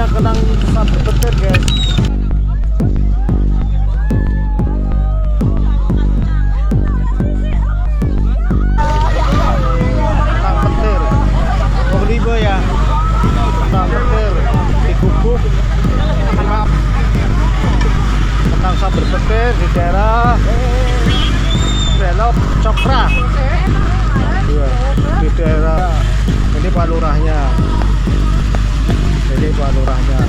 yang kenang saber petir guys. Kenang petir Moglibo ya, kenang petir di Gubuk, maaf, kenang saber petir di daerah Belok Cokra. Iya, di daerah ini Pak Lurahnya. Ini Pak Lurahnya.